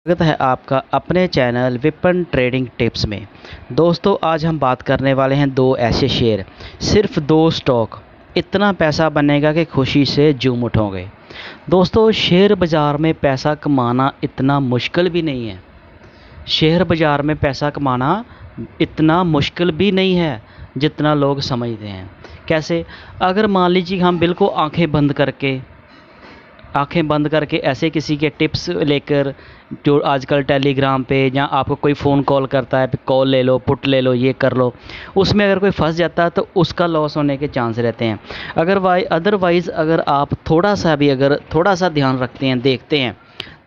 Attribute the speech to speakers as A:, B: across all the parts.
A: स्वागत है आपका अपने चैनल विपन ट्रेडिंग टिप्स में। दोस्तों, आज हम बात करने वाले हैं दो ऐसे शेयर, सिर्फ दो स्टॉक, इतना पैसा बनेगा कि खुशी से झूम उठोगे। दोस्तों, शेयर बाज़ार में पैसा कमाना इतना मुश्किल भी नहीं है। शेयर बाज़ार में पैसा कमाना इतना मुश्किल भी नहीं है जितना लोग समझते हैं। कैसे? अगर मान लीजिए हम बिल्कुल आंखें बंद करके ऐसे किसी के टिप्स लेकर, जो आजकल टेलीग्राम पे या आपको कोई फ़ोन कॉल करता है, कॉल ले लो, पुट ले लो, ये कर लो, उसमें अगर कोई फंस जाता है तो उसका लॉस होने के चांस रहते हैं। अदरवाइज़ अगर आप थोड़ा सा ध्यान रखते हैं, देखते हैं,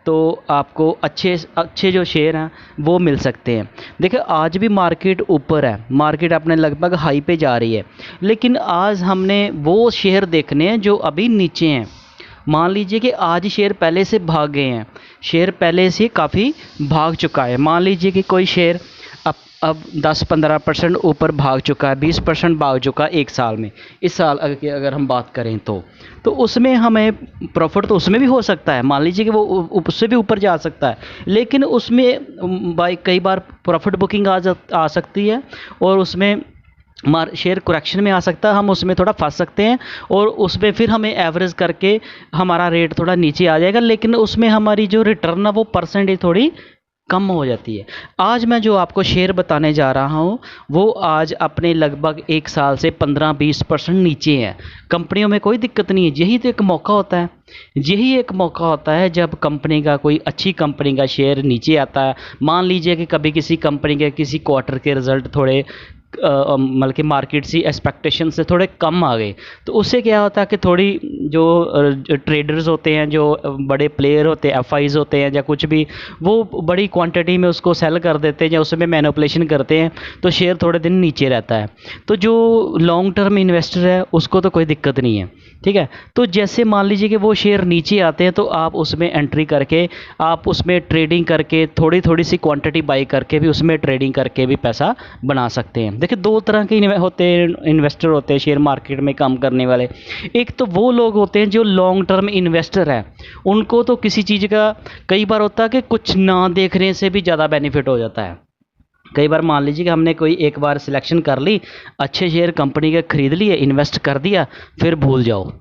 A: तो आपको अच्छे अच्छे जो शेयर हैं वो मिल सकते हैं। देखिए, आज भी मार्केट ऊपर है, मार्केट अपने लगभग हाई पे जा रही है, लेकिन आज हमने वो शेयर देखने हैं जो अभी नीचे हैं। मान लीजिए कि आज शेयर पहले से भाग गए हैं, शेयर पहले से काफ़ी भाग चुका है। मान लीजिए कि कोई शेयर अब 10-15% ऊपर भाग चुका है, 20% भाग चुका है एक साल में। इस साल अगर हम बात करें तो उसमें हमें प्रॉफिट तो उसमें भी हो सकता है। मान लीजिए कि वो उससे भी ऊपर जा सकता है, लेकिन उसमें कई बार प्रॉफिट बुकिंग आ सकती है और उसमें शेयर करेक्शन में आ सकता है, हम उसमें थोड़ा फंस सकते हैं और उसमें फिर हमें एवरेज करके हमारा रेट थोड़ा नीचे आ जाएगा, लेकिन उसमें हमारी जो रिटर्न है वो परसेंटेज थोड़ी कम हो जाती है। आज मैं जो आपको शेयर बताने जा रहा हूँ वो आज अपने लगभग एक साल से 15-20% नीचे है। कंपनियों में कोई दिक्कत नहीं है, यही तो एक मौका होता है। यही एक मौका होता है जब कंपनी का कोई अच्छी कंपनी का शेयर नीचे आता है। मान लीजिए कि कभी किसी कंपनी के किसी क्वार्टर के रिज़ल्ट थोड़े मतलब कि मार्केट सी एक्सपेक्टेशन से थोड़े कम आ गए, तो उससे क्या होता है कि थोड़ी जो ट्रेडर्स होते हैं, जो बड़े प्लेयर होते हैं, एफआईज होते हैं या कुछ भी, वो बड़ी क्वांटिटी में उसको सेल कर देते हैं या उसमें मैनिपुलेशन करते हैं, तो शेयर थोड़े दिन नीचे रहता है। तो जो लॉन्ग टर्म इन्वेस्टर है उसको तो कोई दिक्कत नहीं है, ठीक है। तो जैसे मान लीजिए कि वो शेयर नीचे आते हैं तो आप उसमें एंट्री करके, आप उसमें ट्रेडिंग करके, थोड़ी थोड़ी सी क्वांटिटी बाई करके भी उसमें ट्रेडिंग करके भी पैसा बना सकते हैं। देखिए, दो तरह के इन्वेस्टर होते हैं शेयर मार्केट में काम करने वाले। एक तो वो लोग होते हैं जो लॉन्ग टर्म इन्वेस्टर हैं, उनको तो किसी चीज़ का कई बार होता है कि कुछ ना देखने से भी ज़्यादा बेनिफिट हो जाता है। कई बार मान लीजिए कि हमने कोई एक बार सिलेक्शन कर ली, अच्छे शेयर कंपनी के खरीद लिए, इन्वेस्ट कर दिया, फिर भूल जाओ,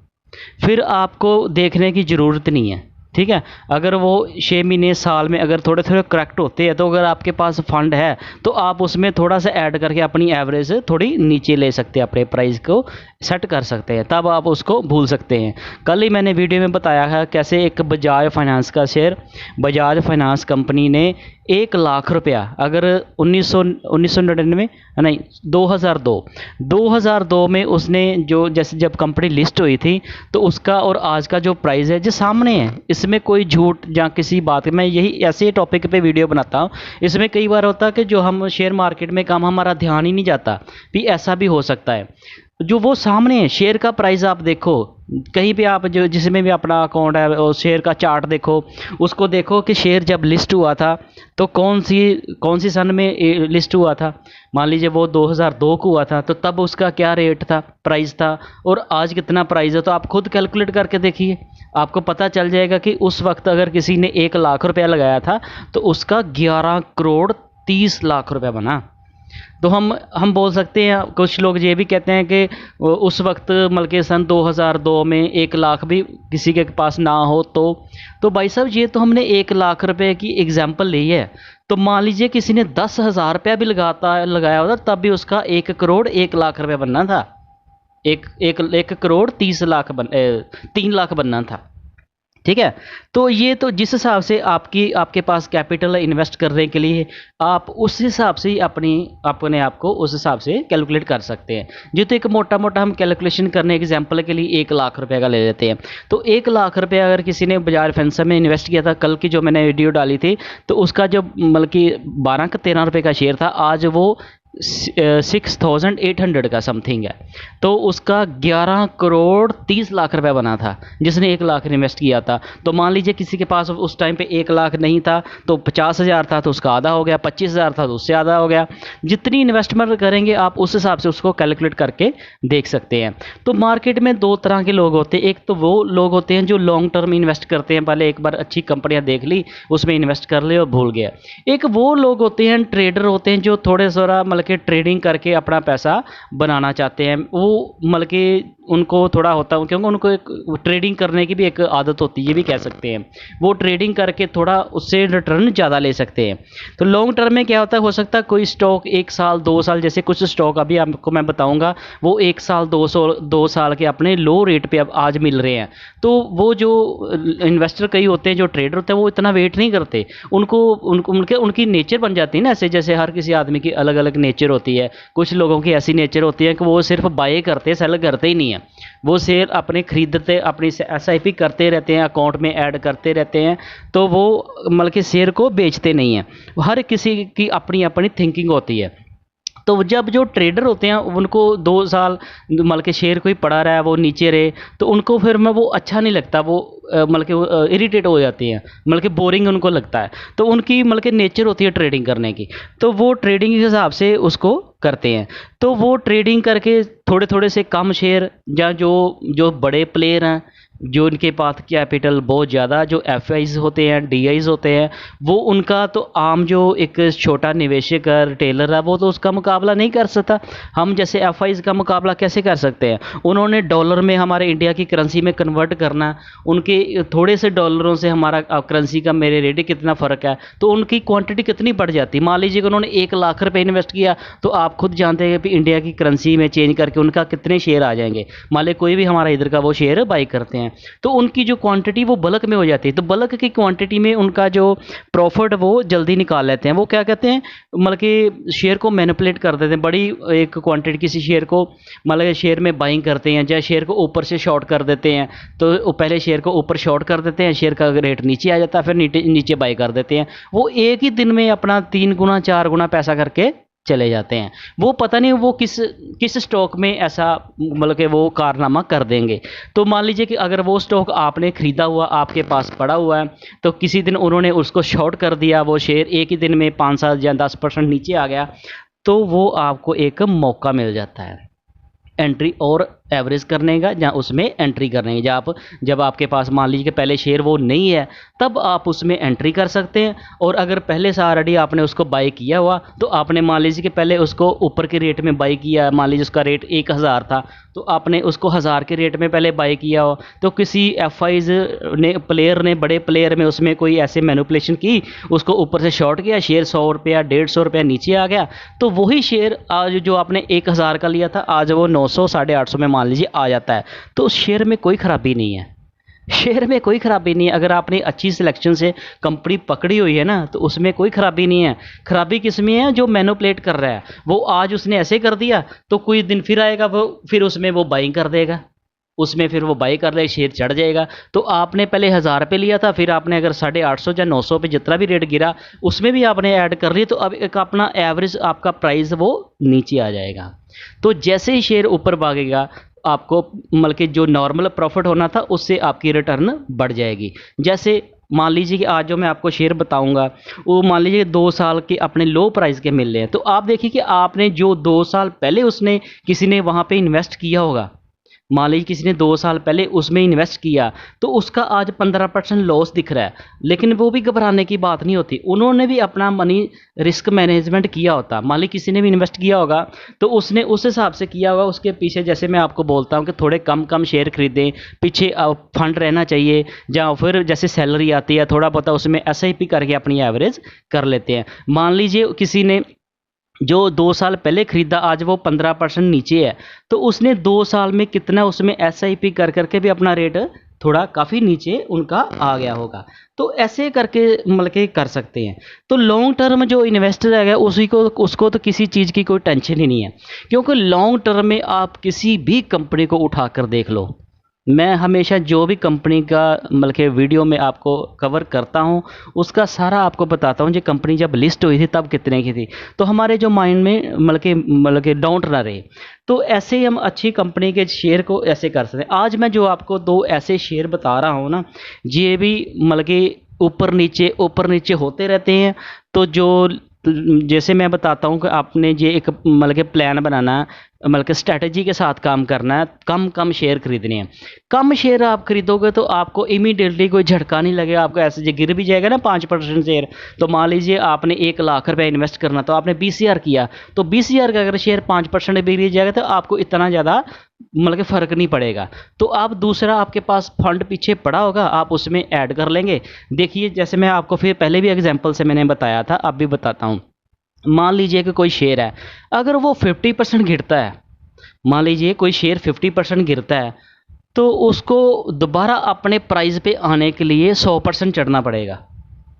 A: फिर आपको देखने की ज़रूरत नहीं है, ठीक है। अगर वो 6 महीने साल में अगर थोड़े थोड़े करेक्ट होते हैं, तो अगर आपके पास फंड है तो आप उसमें थोड़ा सा ऐड करके अपनी एवरेज थोड़ी नीचे ले सकते हैं, अपने प्राइस को सेट कर सकते हैं, तब आप उसको भूल सकते हैं। कल ही मैंने वीडियो में बताया है कैसे एक बजाज फाइनेंस का शेयर, बजाज फाइनेंस कंपनी ने 1 लाख रुपया, अगर 1999 नहीं 2002 में उसने जो, जैसे जब कंपनी लिस्ट हुई थी, तो उसका और आज का जो प्राइस है जो सामने है, इसमें कोई झूठ या किसी बात, मैं यही ऐसे टॉपिक पे वीडियो बनाता हूँ। इसमें कई बार होता है कि जो हम शेयर मार्केट में काम, हमारा ध्यान ही नहीं जाता भी ऐसा भी हो सकता है। जो वो सामने है शेयर का प्राइस, आप देखो कहीं भी, आप जो जिसमें भी अपना अकाउंट है और शेयर का चार्ट देखो, उसको देखो कि शेयर जब लिस्ट हुआ था तो कौन सी सन में लिस्ट हुआ था। मान लीजिए वो 2002 को हुआ था, तो तब उसका क्या रेट था, प्राइस था, और आज कितना प्राइस है। तो आप खुद कैलकुलेट करके देखिए, आपको पता चल जाएगा कि उस वक्त अगर किसी ने 1 लाख रुपया लगाया था तो उसका 11 करोड़ 30 लाख रुपया बना। तो हम बोल सकते हैं, कुछ लोग ये भी कहते हैं कि उस वक्त बल्कि सन 2002 में 1 लाख भी किसी के पास ना हो तो भाई साहब, ये तो हमने 1 लाख रुपए की एग्जांपल ली है। तो मान लीजिए किसी ने 10,000 रुपया भी लगाया होता, तब भी उसका 1 करोड़ 1 लाख रुपया बनना था, 1 करोड़ 30 लाख 3 लाख बनना था, ठीक है। तो ये तो जिस हिसाब से आपके पास कैपिटल इन्वेस्ट करने के लिए, आप उस हिसाब से अपने आप को उस हिसाब से कैलकुलेट कर सकते हैं। जो तो एक मोटा हम कैलकुलेशन करने एग्जांपल के लिए 1 लाख रुपए का ले लेते हैं। तो 1 लाख रुपए अगर किसी ने बजाज फाइनेंस में इन्वेस्ट किया था, कल की जो मैंने वीडियो डाली थी, तो उसका जो मतलब कि 12 का 13 रुपये का शेयर था, आज वो 6800 का समथिंग है। तो उसका 11 करोड़ 30 लाख रुपए बना था, जिसने 1 लाख इन्वेस्ट किया था। तो मान लीजिए किसी के पास उस टाइम पे 1 लाख नहीं था, तो 50,000 था तो उसका आधा हो गया, 25,000 था तो उससे आधा हो गया। जितनी इन्वेस्टमेंट करेंगे आप उस हिसाब से उसको कैलकुलेट करके देख सकते हैं। तो मार्केट में दो तरह के लोग होते हैं। एक तो वो लोग होते हैं जो लॉन्ग टर्म इन्वेस्ट करते हैं, पहले एक बार अच्छी कंपनियां देख ली, उसमें इन्वेस्ट कर ले और भूल गया। एक वो लोग होते हैं, ट्रेडर होते हैं, जो थोड़े थोड़ा मतलब कि ट्रेडिंग करके अपना पैसा बनाना चाहते हैं। वो मतलब कि उनको थोड़ा होता है, क्योंकि उनको एक ट्रेडिंग करने की भी एक आदत होती है, ये भी कह सकते हैं। वो ट्रेडिंग करके थोड़ा उससे रिटर्न ज़्यादा ले सकते हैं। तो लॉन्ग टर्म में क्या होता है, हो सकता है कोई स्टॉक 1 साल 2 साल, जैसे कुछ स्टॉक अभी आपको मैं बताऊंगा, वो 1 साल 2 साल के अपने लो रेट पे अब आज मिल रहे हैं। तो वो जो इन्वेस्टर कई होते हैं, जो ट्रेडर होते हैं, वो इतना वेट नहीं करते। उनको उनको उनके उनकी नेचर बन जाती है ना ऐसे, जैसे हर किसी आदमी की अलग अलग नेचर होती है। कुछ लोगों की ऐसी नेचर होती है कि वो सिर्फ बाय करते, सेल करते ही नहीं है। वो शेयर अपने खरीदते, अपनी SIP करते रहते हैं, अकाउंट में ऐड करते रहते हैं। तो वो मतलब कि शेयर को बेचते नहीं हैं। हर किसी की अपनी अपनी थिंकिंग होती है। तो जब जो ट्रेडर होते हैं उनको 2 साल मतलब के शेयर कोई पड़ा रहा है, वो नीचे रहे, तो उनको फिर में वो अच्छा नहीं लगता। वो मतलब कि इरिटेट हो जाती हैं, मतलब कि बोरिंग उनको लगता है। तो उनकी मतलब कि नेचर होती है ट्रेडिंग करने की, तो वो ट्रेडिंग के हिसाब से उसको करते हैं। तो वो ट्रेडिंग करके थोड़े थोड़े से कम शेयर, या जो जो बड़े प्लेयर हैं, जो इनके पास कैपिटल बहुत ज़्यादा, जो FIs होते हैं, DIs होते हैं, वो उनका तो आम जो एक छोटा निवेशक है, रिटेलर है, वो तो उसका मुकाबला नहीं कर सकता। हम जैसे FIs का मुकाबला कैसे कर सकते हैं? उन्होंने डॉलर में हमारे इंडिया की करेंसी में कन्वर्ट करना है। उनके थोड़े से डॉलरों से हमारा करेंसी का मेरे रेट कितना फ़र्क है, तो उनकी क्वांटिटी कितनी बढ़ जाती है। मान लीजिए कि उन्होंने 1 लाख रुपए इन्वेस्ट किया, तो आप खुद जानते हैं कि इंडिया की करेंसी में चेंज करके उनका कितने शेयर आ जाएंगे। मान लीजिए कोई भी हमारा इधर का वो शेयर बाई करते हैं, तो उनकी जो क्वांटिटी वो बल्क में हो जाती है। तो बल्क की क्वांटिटी में उनका जो प्रॉफिट वो जल्दी निकाल लेते हैं। वो क्या कहते हैं, मतलब कि शेयर को मैनिपुलेट कर देते हैं। बड़ी एक क्वांटिटी किसी शेयर को मतलब शेयर में बाइंग करते हैं, या शेयर को ऊपर से शॉर्ट कर देते हैं। तो पहले शेयर को ऊपर शॉर्ट कर देते हैं, शेयर का रेट नीचे आ जाता है, फिर नीचे बाई कर देते हैं। वो एक ही दिन में अपना 3 गुना 4 गुना पैसा करके चले जाते हैं। वो पता नहीं वो किस किस स्टॉक में ऐसा मतलब कि वो कारनामा कर देंगे। तो मान लीजिए कि अगर वो स्टॉक आपने ख़रीदा हुआ, आपके पास पड़ा हुआ है, तो किसी दिन उन्होंने उसको शॉर्ट कर दिया, वो शेयर एक ही दिन में 5 7 या 10% नीचे आ गया, तो वो आपको एक मौका मिल जाता है एंट्री और एवरेज करने का, या उसमें एंट्री करने की। जब आपके पास मान लीजिए कि पहले शेयर वो नहीं है, तब आप उसमें एंट्री कर सकते हैं। और अगर पहले से ऑलरेडी आपने उसको बाई किया हुआ, तो आपने मान लीजिए कि पहले उसको ऊपर के रेट में बाई किया, मान लीजिए उसका रेट 1,000 था, तो आपने उसको 1,000 के रेट में पहले बाई किया हो, तो किसी FIs ने प्लेयर ने, बड़े प्लेयर में उसमें कोई ऐसे मैनिपुलेशन की, उसको ऊपर से शॉर्ट किया, शेयर 100 रुपया 150 रुपया नीचे आ गया, तो वही शेयर आज जो आपने 1,000 का लिया था, आज वो 900 850 में मान लीजिए आ जाता है। तो शेयर में कोई ख़राबी नहीं है, शेयर में कोई ख़राबी नहीं है। अगर आपने अच्छी सिलेक्शन से कंपनी पकड़ी हुई है ना, तो उसमें कोई ख़राबी नहीं है। ख़राबी किस में है, जो मैनिपुलेट कर रहा है। वो आज उसने ऐसे कर दिया, तो कोई दिन फिर आएगा, वो फिर उसमें वो बाइंग कर देगा, उसमें फिर वो बाई कर ले, शेयर चढ़ जाएगा। तो आपने पहले 1,000 पे लिया था, फिर आपने अगर 850 या 900 पे जितना भी रेट गिरा, उसमें भी आपने ऐड कर लिया, तो अब एक अपना एवरेज आपका प्राइस वो नीचे आ जाएगा। तो जैसे ही शेयर ऊपर भागेगा, आपको मतलब कि जो नॉर्मल प्रॉफिट होना था, उससे आपकी रिटर्न बढ़ जाएगी। जैसे मान लीजिए कि आज जो मैं आपको शेयर बताऊंगा, वो मान लीजिए 2 साल के अपने लो प्राइस के मिल रहे हैं, तो आप देखिए कि आपने जो 2 साल पहले उसने किसी ने वहाँ पे इन्वेस्ट किया होगा, मान लीजिए किसी ने 2 साल पहले उसमें इन्वेस्ट किया, तो उसका आज 15% लॉस दिख रहा है। लेकिन वो भी घबराने की बात नहीं होती, उन्होंने भी अपना मनी रिस्क मैनेजमेंट किया होता। मान लीजिए किसी ने भी इन्वेस्ट किया होगा, तो उसने उस हिसाब से किया होगा। उसके पीछे जैसे मैं आपको बोलता हूँ कि थोड़े कम कम शेयर खरीदें, पीछे फंड रहना चाहिए, या फिर जैसे सैलरी आती है थोड़ा बहुत उसमें SIP करके अपनी एवरेज कर लेते हैं। मान लीजिए किसी ने जो 2 साल पहले खरीदा, आज वो 15% नीचे है, तो उसने 2 साल में कितना उसमें SIP कर करके भी अपना रेट थोड़ा काफ़ी नीचे उनका आ गया होगा। तो ऐसे करके मतलब कि कर सकते हैं। तो लॉन्ग टर्म जो इन्वेस्टर है उसी को उसको तो किसी चीज़ की कोई टेंशन ही नहीं है, क्योंकि लॉन्ग टर्म में आप किसी भी कंपनी को उठा कर देख लो, मैं हमेशा जो भी कंपनी का मतलब कि वीडियो में आपको कवर करता हूँ, उसका सारा आपको बताता हूँ। ये कंपनी जब लिस्ट हुई थी तब कितने की थी, तो हमारे जो माइंड में मतलब कि डाउट ना रहे। तो ऐसे ही हम अच्छी कंपनी के शेयर को ऐसे कर सकते हैं। आज मैं जो आपको दो ऐसे शेयर बता रहा हूँ ना, ये भी मतलब कि ऊपर नीचे होते रहते हैं। तो जैसे मैं बताता हूँ कि आपने ये एक मतलब कि प्लान बनाना है, मतलब कि स्ट्रैटेजी के साथ काम करना है, कम कम शेयर खरीदने हैं। कम शेयर आप खरीदोगे तो आपको इमीडिएटली कोई झटका नहीं लगेगा। आपको ऐसे जो गिर भी जाएगा ना 5% शेयर, तो मान लीजिए आपने 1 लाख रुपए इन्वेस्ट करना, तो आपने 20,000 किया, तो 20,000 का अगर शेयर 5% भी गिर जाएगा तो आपको इतना ज़्यादा मतलब कि फ़र्क नहीं पड़ेगा। तो आप दूसरा आपके पास फंड पीछे पड़ा होगा, आप उसमें ऐड कर लेंगे। देखिए जैसे मैं आपको फिर पहले भी एग्जांपल से मैंने बताया था, अब भी बताता हूँ। मान लीजिए कि कोई शेयर है, अगर वो 50% गिरता है, मान लीजिए कोई शेयर 50% गिरता है, तो उसको दोबारा अपने प्राइस पे आने के लिए 100% चढ़ना पड़ेगा।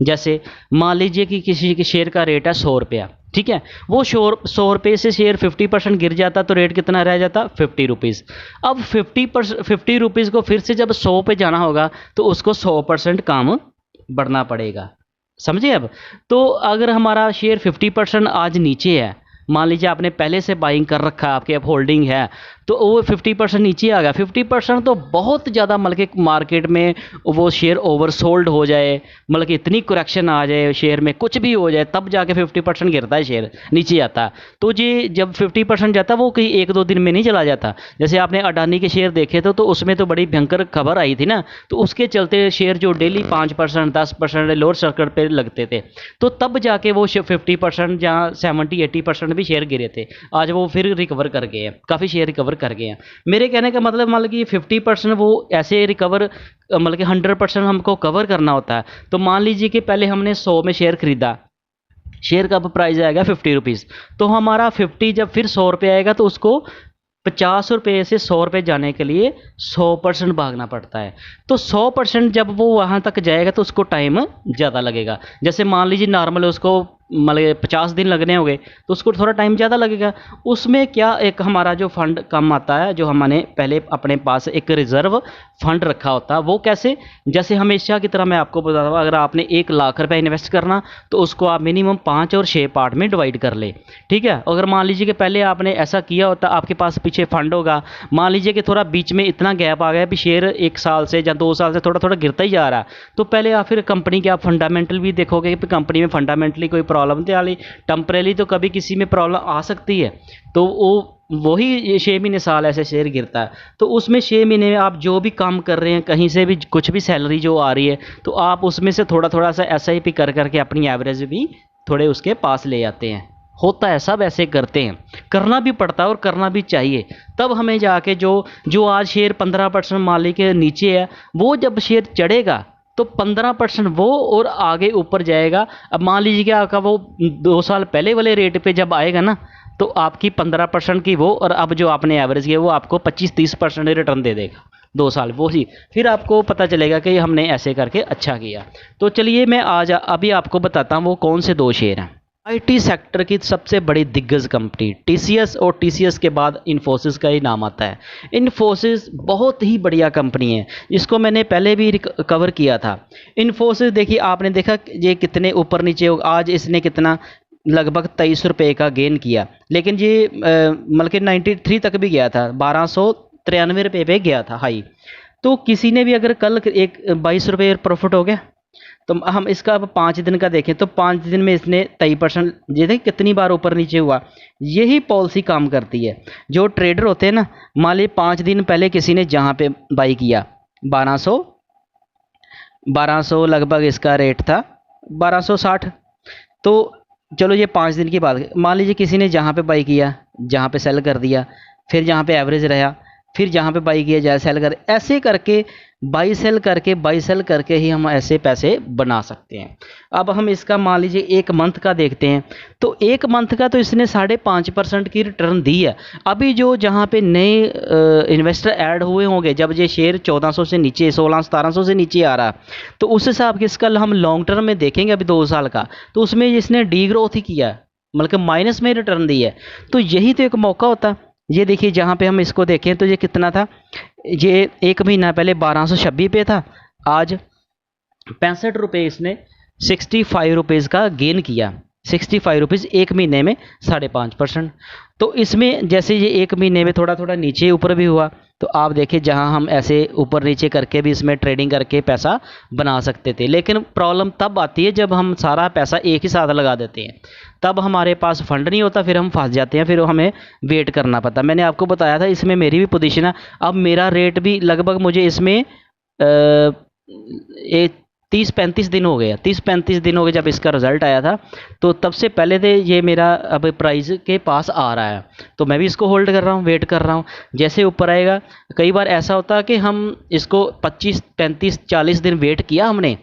A: जैसे मान लीजिए कि किसी के शेयर का रेट है 100 रुपया, ठीक है, वो 100 रुपये से शेयर 50% गिर जाता तो रेट कितना रह जाता, 50 रुपीज़। अब 50 रुपीज़ को फिर से जब 100 पे जाना होगा तो उसको 100% काम बढ़ना पड़ेगा। समझे अब? तो अगर हमारा शेयर 50% आज नीचे है, मान लीजिए आपने पहले से बाइंग कर रखा है, आपके अब होल्डिंग है, तो वो 50% नीचे आ गया। 50% तो बहुत ज़्यादा मतलब कि मार्केट में वो शेयर ओवरसोल्ड हो जाए, मतलब कि इतनी करेक्शन आ जाए शेयर में, कुछ भी हो जाए, तब जाके 50% गिरता है, शेयर नीचे आता है। तो ये जब 50% जाता है वो कहीं 1-2 दिन में नहीं चला जाता। जैसे आपने अडानी के शेयर देखे तो उसमें तो बड़ी भयंकर खबर आई थी ना, तो उसके चलते शेयर जो डेली 5% 10% लोअर सर्किट पे लगते थे, तो तब जाके वो 50% जहाँ 70-80% भी शेयर गिरे थे, आज वो फिर रिकवर कर गए हैं, काफ़ी शेयर रिकवर कर गए हैं। मेरे कहने का मतलब कि 50% वो ऐसे रिकवर, मतलब कि 100% हमको कवर करना होता है। तो मान लीजिए कि पहले हमने 100 में शेयर खरीदा, शेयर का प्राइस आएगा 50 रुपीज़, तो हमारा 50 जब फिर 100 रुपये आएगा तो उसको 50 रुपये से 100 रुपये जाने के लिए 100% भागना पड़ता है। तो 100% जब वो वहाँ तक जाएगा तो उसको टाइम ज़्यादा लगेगा। जैसे मान लीजिए नॉर्मल उसको मतलब 50 दिन लगने होंगे, तो उसको थोड़ा टाइम ज़्यादा लगेगा। उसमें क्या एक हमारा जो फंड काम आता है, जो हमने पहले अपने पास एक रिज़र्व फंड रखा होता है, वो कैसे, जैसे हमेशा की तरह मैं आपको बताता हूँ, अगर आपने 1 लाख रुपए इन्वेस्ट करना तो उसको आप मिनिमम 5 और 6 पार्ट में डिवाइड कर ले, ठीक है। अगर मान लीजिए कि पहले आपने ऐसा किया होता, आपके पास पीछे फंड होगा, मान लीजिए कि थोड़ा बीच में इतना गैप आ गया भी शेयर 1 साल से या 2 साल से थोड़ा थोड़ा गिरता ही जा रहा है, तो पहले आप फिर कंपनी के आप फंडामेंटल भी देखोगे कि कंपनी में फंडामेंटली कोई प्रॉब्लम तो वाली, टेम्परेली तो कभी किसी में प्रॉब्लम आ सकती है। तो वही 6 महीने साल ऐसे शेयर गिरता है, तो उसमें 6 महीने में आप जो भी काम कर रहे हैं, कहीं से भी कुछ भी सैलरी जो आ रही है, तो आप उसमें से थोड़ा थोड़ा सा SIP कर करके अपनी एवरेज भी थोड़े उसके पास ले आते हैं। होता है, सब ऐसे करते हैं, करना भी पड़ता है और करना भी चाहिए। तब हमें जाके जो जो आज शेयर 15% मालिक के नीचे है, वो जब शेयर चढ़ेगा तो 15% वो और आगे ऊपर जाएगा। अब मान लीजिए कि आपका वो 2 साल पहले वाले रेट पे जब आएगा ना, तो आपकी 15% की वो, और अब जो आपने एवरेज किया वो आपको 25-30% रिटर्न दे देगा 2 साल वो ही। फिर आपको पता चलेगा कि हमने ऐसे करके अच्छा किया। तो चलिए मैं आज अभी आपको बताता हूँ वो कौन से 2 शेयर हैं। IT सेक्टर की सबसे बड़ी दिग्गज कंपनी TCS, और TCS के बाद इन्फोसिस का ही नाम आता है। इन्फोसिस बहुत ही बढ़िया कंपनी है, जिसको मैंने पहले भी कवर किया था। इन्फोसिस देखिए, आपने देखा ये कितने ऊपर नीचे हो, आज इसने कितना लगभग 23 रुपये का गेन किया, लेकिन ये मतलब कि 93 तक भी गया था, 1293 रुपये पे गया था हाई। तो किसी ने भी अगर कल एक 22 रुपये प्रॉफिट हो गया, तो हम इसका अब 5 दिन का देखें तो 5 दिन में इसने 23%, ये देखिए कितनी बार ऊपर नीचे हुआ। यही पॉलिसी काम करती है। जो ट्रेडर होते हैं ना, मान लीजिए 5 दिन पहले किसी ने जहाँ पे बाई किया 1200 लगभग इसका रेट था 1260, तो चलो ये 5 दिन की बात है। मान लीजिए किसी ने जहाँ पे बाई किया, जहाँ पे सेल कर दिया, फिर जहाँ पे एवरेज रहा, फिर जहाँ पे बाई किया जाए सेल कर, ऐसे करके बाई सेल करके ही हम ऐसे पैसे बना सकते हैं। अब हम इसका मान लीजिए 1 मंथ का देखते हैं, तो 1 मंथ का तो इसने 5.5% की रिटर्न दी है। अभी जो जहाँ पे नए इन्वेस्टर ऐड हुए होंगे, जब ये शेयर 1400 से नीचे 1600-1700 से नीचे आ रहा, तो उस हिसाब के इसका हम लॉन्ग टर्म में देखेंगे अभी 2 साल का, तो उसमें इसने डी ग्रोथ ही किया है, मतलब माइनस में रिटर्न दी है। तो यही तो एक मौका होता है, ये देखिए जहाँ पे हम इसको देखें तो ये कितना था, ये 1 महीना पहले 1226 पे था, आज 65 रुपये इसने 65 रुपीज़ का गेन किया। 65 रुपीज़ 1 महीने में 5.5%। तो इसमें जैसे ये 1 महीने में थोड़ा थोड़ा नीचे ऊपर भी हुआ, तो आप देखिए जहां हम ऐसे ऊपर नीचे करके भी इसमें ट्रेडिंग करके पैसा बना सकते थे। लेकिन प्रॉब्लम तब आती है जब हम सारा पैसा एक ही साथ लगा देते हैं, तब हमारे पास फंड नहीं होता, फिर हम फंस जाते हैं, फिर हमें वेट करना पड़ता। मैंने आपको बताया था इसमें मेरी भी पोजीशन है। अब मेरा रेट भी लगभग मुझे इसमें एक 30-35 दिन हो गए, 30-35 दिन हो गए जब इसका रिज़ल्ट आया था। तो तब से पहले से ये मेरा अब प्राइस के पास आ रहा है, तो मैं भी इसको होल्ड कर रहा हूँ, वेट कर रहा हूँ जैसे ऊपर आएगा। कई बार ऐसा होता है कि हम इसको 25-35-40 दिन वेट किया हमने,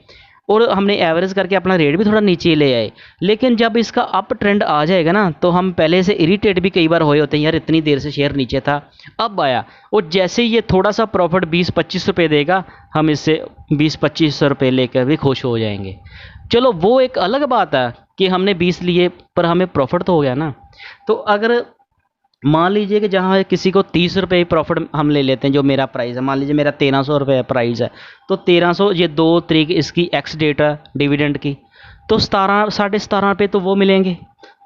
A: और हमने एवरेज करके अपना रेट भी थोड़ा नीचे ले आए। लेकिन जब इसका अप ट्रेंड आ जाएगा ना, तो हम पहले से इरिटेट भी कई बार हुए होते हैं, यार इतनी देर से शेयर नीचे था, अब आया, और जैसे ये थोड़ा सा प्रॉफिट 20-25 रुपये देगा, हम इससे 20-25 रुपये लेकर भी खुश हो जाएंगे। चलो वो एक अलग बात है कि हमने 20 लिए पर हमें प्रॉफिट तो हो गया ना। तो अगर मान लीजिए कि जहाँ किसी को 30 रुपये प्रॉफिट हम ले लेते हैं, जो मेरा प्राइस है, मान लीजिए मेरा 1300 रुपये प्राइस है, तो 1300, ये 2 तारीख इसकी एक्स डेट है डिविडेंड की, तो 17.5 तो वो मिलेंगे।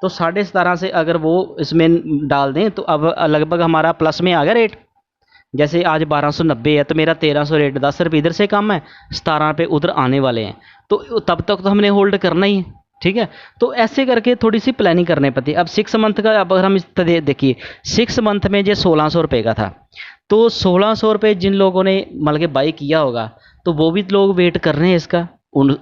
A: तो 17.5 से अगर वो इसमें डाल दें तो अब लगभग हमारा प्लस में आ गया रेट। जैसे आज 1290 है, तो मेरा 1300 रेट 10 रुपये इधर से कम है, 17 रुपये उधर आने वाले हैं, तो तब तक तो हमने होल्ड करना ही है। ठीक है, तो ऐसे करके थोड़ी सी प्लानिंग करनी पड़ती है। अब 6 मंथ का, अब अगर हम इस तरह देखिए 6 मंथ में जो 1600 रुपये का था, तो 1600 रुपये जिन लोगों ने मतलब के बाई किया होगा, तो वो भी लोग वेट कर रहे हैं इसका,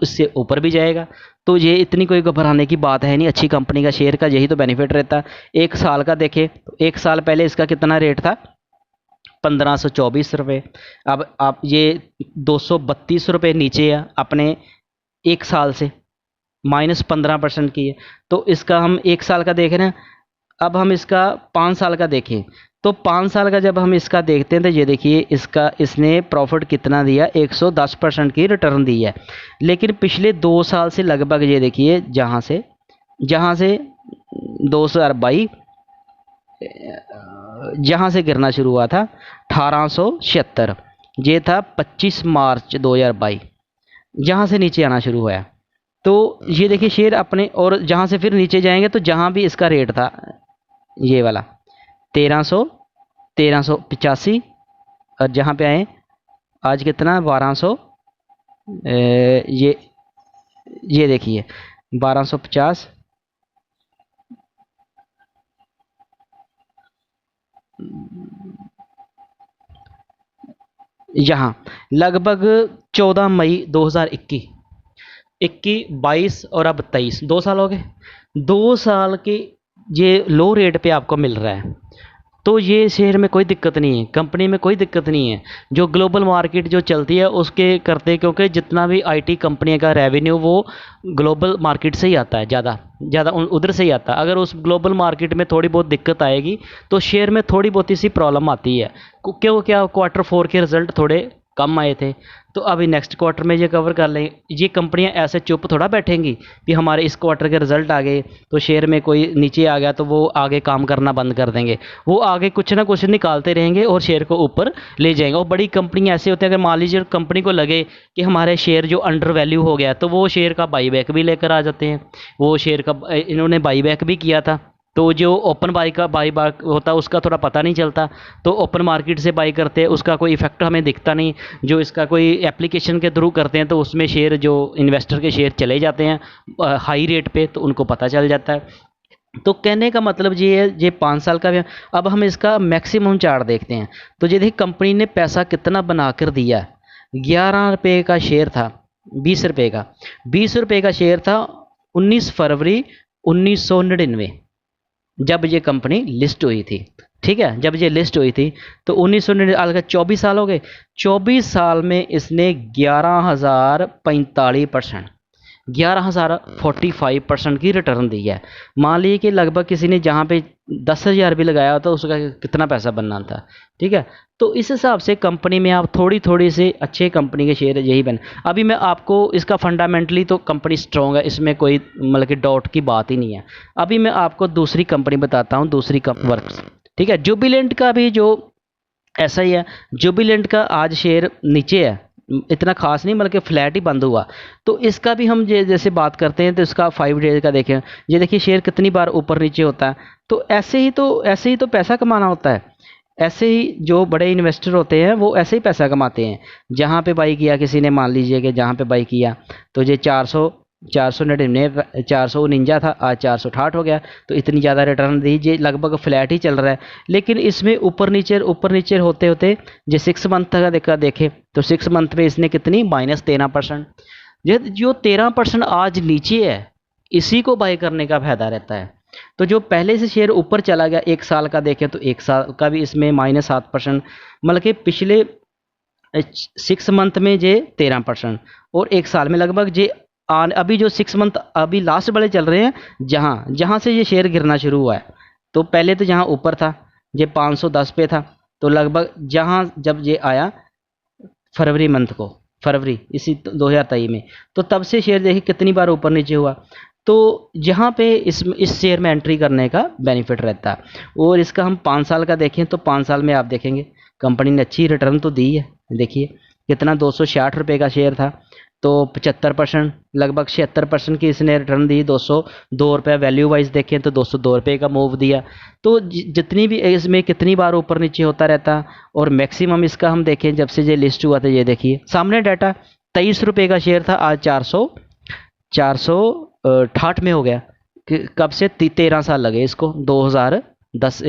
A: इससे ऊपर भी जाएगा। तो ये इतनी कोई घबराने की बात है नहीं, अच्छी कंपनी का शेयर का यही तो बेनिफिट रहता है। 1 साल का देखें तो 1 साल पहले इसका कितना रेट था, 1524 रुपये। अब आप ये 232 रुपये नीचे है अपने 1 साल से, -15% की है। तो इसका हम 1 साल का देख रहे हैं। अब हम इसका 5 साल का देखें, तो 5 साल का जब हम इसका देखते हैं, तो ये देखिए इसका इसने प्रॉफिट कितना दिया, 110% की रिटर्न दी है। लेकिन पिछले 2 साल से लगभग ये देखिए जहाँ से 2022 जहाँ से गिरना शुरू हुआ था 1876, ये था 25 मार्च 2022, जहाँ से नीचे आना शुरू हुआ। तो ये देखिए शेयर अपने, और जहाँ से फिर नीचे जाएंगे तो जहाँ भी इसका रेट था ये वाला 1385, और जहाँ पे आए आज कितना 1200, ये देखिए 1250, यहाँ लगभग 14 मई 2021, 21, 22 और अब 23, 2 साल हो गए। 2 साल के ये लो रेट पे आपको मिल रहा है, तो ये शेयर में कोई दिक्कत नहीं है, कंपनी में कोई दिक्कत नहीं है। जो ग्लोबल मार्केट जो चलती है उसके करते, क्योंकि जितना भी आईटी कंपनी का रेवेन्यू वो ग्लोबल मार्केट से ही आता है, ज़्यादा उधर से ही आता है। अगर उस ग्लोबल मार्केट में थोड़ी बहुत दिक्कत आएगी तो शेयर में थोड़ी बहुत सी प्रॉब्लम आती है। क्यों, क्या Q4 के रिज़ल्ट थोड़े कम आए थे, तो अभी नेक्स्ट क्वार्टर में ये कवर कर लें। ये कंपनियां ऐसे चुप थोड़ा बैठेंगी कि हमारे इस क्वार्टर के रिज़ल्ट आ गए तो शेयर में कोई नीचे आ गया तो वो आगे काम करना बंद कर देंगे। वो आगे कुछ ना कुछ निकालते रहेंगे और शेयर को ऊपर ले जाएंगे। और बड़ी कंपनियां ऐसे होती हैं, अगर मान लीजिए कंपनी को लगे कि हमारे शेयर जो अंडर वैल्यू हो गया, तो वो शेयर का बाईबैक भी लेकर आ जाते हैं। वो शेयर का इन्होंने बाईबैक भी किया था। तो जो ओपन बाई होता है उसका थोड़ा पता नहीं चलता, तो ओपन मार्केट से बाई करते हैं उसका कोई इफेक्ट हमें दिखता नहीं। जो इसका कोई एप्लीकेशन के थ्रू करते हैं तो उसमें शेयर जो इन्वेस्टर के शेयर चले जाते हैं हाई रेट पे, तो उनको पता चल जाता है। तो कहने का मतलब ये है, ये 5 साल का भी। अब हम इसका मैक्सिमम चार्ट देखते हैं, तो ये देखिए कंपनी ने पैसा कितना बना कर दिया। 11 रुपये का शेयर था, 20 रुपये का, 20 रुपये का शेयर था 19 फरवरी 1999 जब ये कंपनी लिस्ट हुई थी। ठीक है, जब ये लिस्ट हुई थी तो 1999, 24 साल हो गए। 24 साल में इसने 11,045%, 11,045% की रिटर्न दी है। मान लीजिए कि लगभग किसी ने जहाँ पे 10,000 भी लगाया तो उसका कितना पैसा बनना था। ठीक है, तो इस हिसाब से कंपनी में आप थोड़ी से अच्छे कंपनी के शेयर यही बने। अभी मैं आपको इसका फंडामेंटली तो कंपनी स्ट्रॉन्ग है, इसमें कोई मतलब कि डाउट की बात ही नहीं है। अभी मैं आपको दूसरी कंपनी बताता हूँ, दूसरी वर्क्स। ठीक है। जुबिलेंट का भी जो ऐसा ही है, जुबिलेंट का आज शेयर नीचे है, इतना खास नहीं, बल्कि फ्लैट ही बंद हुआ। तो इसका भी हम जैसे बात करते हैं तो इसका 5 डेज का देखें, ये देखिए शेयर कितनी बार ऊपर नीचे होता है। तो ऐसे ही तो पैसा कमाना होता है। ऐसे ही जो बड़े इन्वेस्टर होते हैं वो ऐसे ही पैसा कमाते हैं। जहाँ पे बाई किया किसी ने, मान लीजिए कि जहाँ पे बाई किया तो ये 499 449 था, आज 468 हो गया, तो इतनी ज़्यादा रिटर्न दी। ये लगभग फ्लैट ही चल रहा है, लेकिन इसमें ऊपर नीचे होते होते जो 6 मंथ का देखे तो 6 मंथ में इसने कितनी -13%। जो 13% आज नीचे है, इसी को बाय करने का फायदा रहता है। तो जो पहले से शेयर ऊपर चला गया, 1 साल का देखें तो 1 साल का भी इसमें -7%, मतलब कि पिछले 6 मंथ में जे 13% और 1 साल में लगभग जे अभी जो 6 मंथ अभी लास्ट वाले चल रहे हैं, जहाँ से ये शेयर गिरना शुरू हुआ है। तो पहले तो जहाँ ऊपर था ये 510 पे था, तो लगभग जहाँ जब ये आया फरवरी मंथ को, फरवरी इसी 2023 में, तो तब से शेयर देखिए कितनी बार ऊपर नीचे हुआ। तो यहाँ पे इस शेयर में एंट्री करने का बेनिफिट रहता है। और इसका हम 5 साल का देखें तो 5 साल में आप देखेंगे कंपनी ने अच्छी रिटर्न तो दी है। देखिए कितना 266 रुपये का शेयर था, तो 75% लगभग 76% की इसने रिटर्न दी। 202 रुपये वैल्यू वाइज देखें तो 202 रुपये का मूव दिया। तो जितनी भी इसमें कितनी बार ऊपर नीचे होता रहता। और मैक्सिमम इसका हम देखें जब से ये लिस्ट हुआ था, ये देखिए सामने डाटा 23 रुपये का शेयर था, आज 468 में हो गया। कब से 13 साल लगे इसको, 2010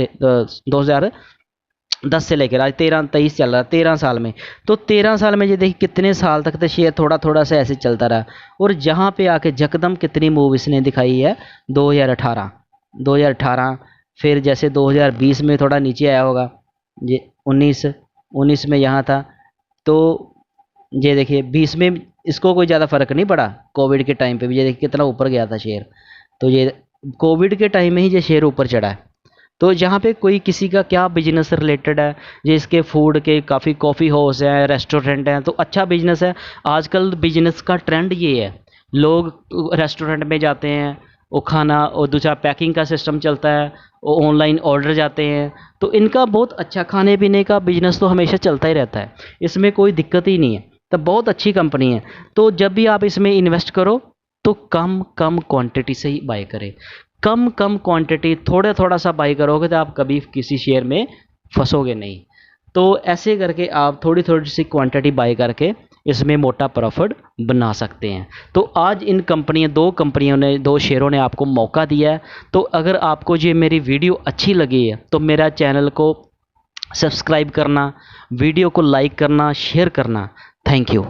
A: से लेकर आज 23 चल रहा है, 13 साल में। तो 13 साल में ये देखिए कितने साल तक तो शेयर थोड़ा थोड़ा सा ऐसे चलता रहा। और जहाँ पे आके यकदम कितनी मूव इसने दिखाई है, 2018 फिर जैसे 2020 में थोड़ा नीचे आया होगा, ये 19 में यहाँ था। तो ये देखिए 20 में इसको कोई ज़्यादा फर्क नहीं पड़ा, कोविड के टाइम पे भी ये देखिए कितना ऊपर गया था शेयर। तो ये कोविड के टाइम में ही ये शेयर ऊपर चढ़ा है। तो जहाँ पे कोई किसी का क्या बिजनेस रिलेटेड है, जिसके फूड के काफ़ी कॉफ़ी हाउस हैं, रेस्टोरेंट हैं, तो अच्छा बिजनेस है। आजकल बिजनेस का ट्रेंड ये है, लोग रेस्टोरेंट में जाते हैं, वो खाना और दूसरा पैकिंग का सिस्टम चलता है, वो ऑनलाइन ऑर्डर जाते हैं। तो इनका बहुत अच्छा खाने पीने का बिजनेस तो हमेशा चलता ही रहता है, इसमें कोई दिक्कत ही नहीं है। तो बहुत अच्छी कंपनी है। तो जब भी आप इसमें इन्वेस्ट करो तो कम क्वांटिटी से ही बाय करें। कम क्वांटिटी, थोड़ा सा बाई करोगे तो आप कभी किसी शेयर में फंसोगे नहीं। तो ऐसे करके आप थोड़ी सी क्वांटिटी बाई करके इसमें मोटा प्रॉफिट बना सकते हैं। तो आज इन दो शेयरों ने आपको मौका दिया है। तो अगर आपको ये मेरी वीडियो अच्छी लगी है तो मेरा चैनल को सब्सक्राइब करना, वीडियो को लाइक करना, शेयर करना। Thank you.